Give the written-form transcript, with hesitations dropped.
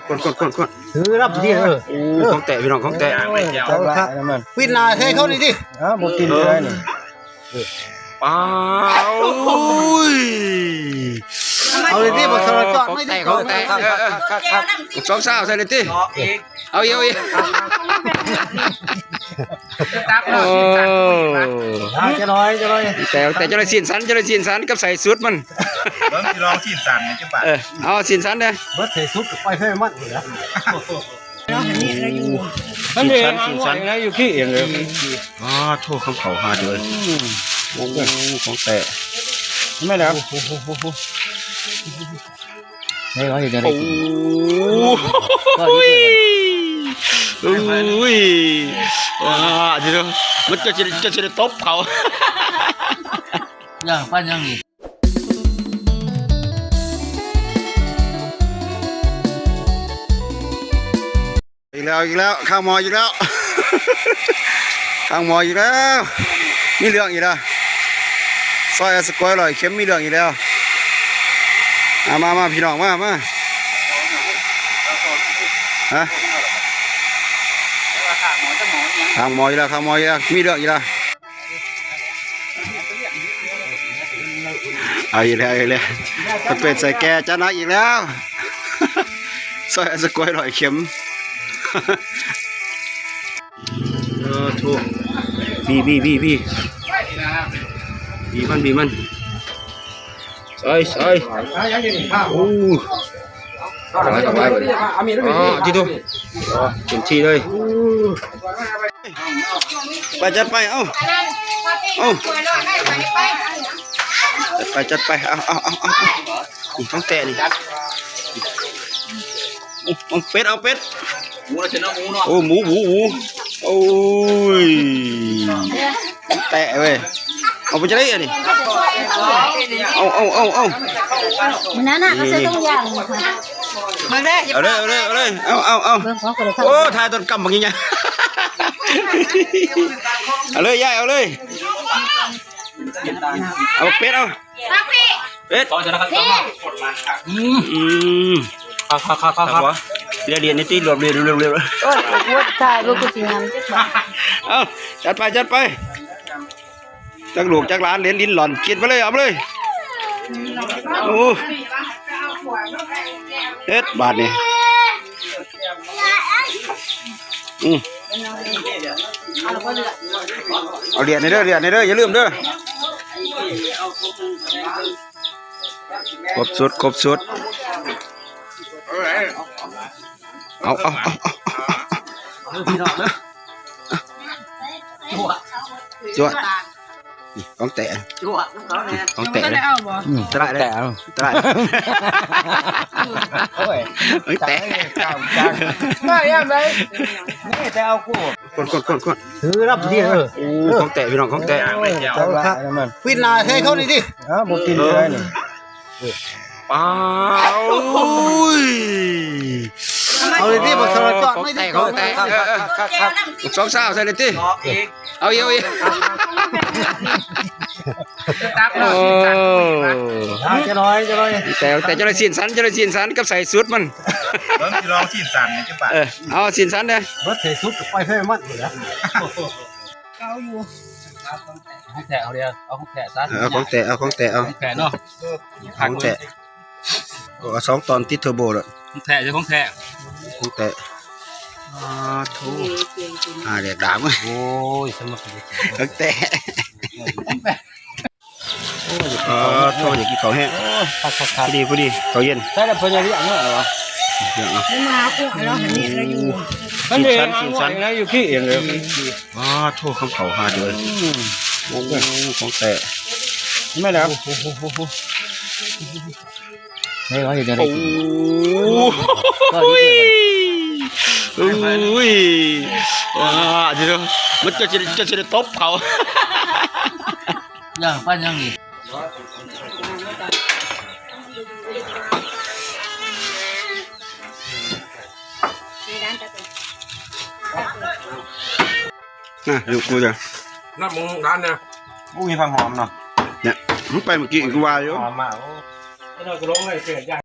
คนถือรับที่โอ้ของแตะพี่น้องของแตะวินนาให้เขาดิดิบุกินเลยนี่ป้าวเอาเลยที่บอกสารจอดไม่ได้ของแตะสองสาวใส่เลยที่เอาอีกจะน้อยแต่จะเลยสินสันกับใส่สุดมันลองสินสันเนี่ยจังหวะเอาสินสันเลยเบิดใส่สุดไปให้มันเหรอท่านเองสินสันนะอยู่ขี้เองเลยโทษเขาหาเลยของแตะไม่แล้วนี่ว่าอยู่ในนี้ทีเดียวมันจะตบเขาอย่างปั้นอย่างนี้อีกแล้วข้างมออีกแล้วข้างมออีกแล้วมีเรื่องอีกแล้วซอยสกอยลอยเข็มมีเรื่องอีกแล้วมาพี่น้องมาฮะข้างมออีกแล้วมีเรื่องอีกแล้วเอาอีกแล้วมันเป็นใส่แกจะนักอีกแล้วซอยสกอยลอยเข็มถูกบีมันใส่โอ้ต่อไปที่ดูเต็มที่เลยไปจัดไปเอาจัดไปเอาต้องแตะนี่เอาเป็ดหมูเราชนะหมูเนาะโอ้หมูโอ้ยแตะเว้ยเอาไปจะได้อะนี่เอานั่นน่ะก็จะต้องย่างมาได้เอาเลยโอ้ทายต้นกำบางอย่างเอาเลยย่ายเอาเลยเอาเป็ดเป็ดครับเรียนนี่ตีรวมเร็วโอ้ยวัดชายลูกผู้ชายเอาจัดไปจักลูกจักหลานเรียนลิ้นหล่อนกินไปเลยเอาเลยโอ้เอ็ดบาทนี่เอาเรียนในเด้ออย่าลืมเด้อครบสุดเอาจวดของแตะเลยตรายแตะไม่ยังไงนี่แต่เอากูคนถือรับที่ของแตะพี่น้องของแตะวินนาให้เขาดิดิบุกินเลยนี่ป้าวเอาเลยที่บอกสารจอดไม่ได้ของแตะสองสาวใส่เลยที่เอาอีกจะน้อยแต่จะเลยสินสันกับใส่สุดมันลองสินสันเนี่ยจังหวะเอาสินสันเลยเบิดใส่สุดไปให้มันเหรอของแตะเอาเดียวเอาของแตะซะของแตะเอาของแตะเนาะของแตะก็สองตอนติดเทอร์โบเลยของแตะจะของแตะทูเรียกด่ามั้ยโอ้ยสมัครของแตะโทษอย่างกี่เขาแห้งพอดีเขาเย็นใช่แล้วเพื่อนยังเรียกเมื่อไหร่วะมาคู่เราหันนี่เราอยู่ท่านเองนะอยู่ขี้เองเลยโทษเขาหาเลยของแตะไม่แล้วนี่ว่าอยู่ในนี้ทีเดียวมันจะตบเขาอย่างปั้นอย่างนี้อยู่กูจ้ะน้ำมึงร้านเนี่ยมีความหอมเนาะเนี่ยมึงไปเมื่อกี้กูว่าอยู่หอมมากเราจะลงเลยเสีย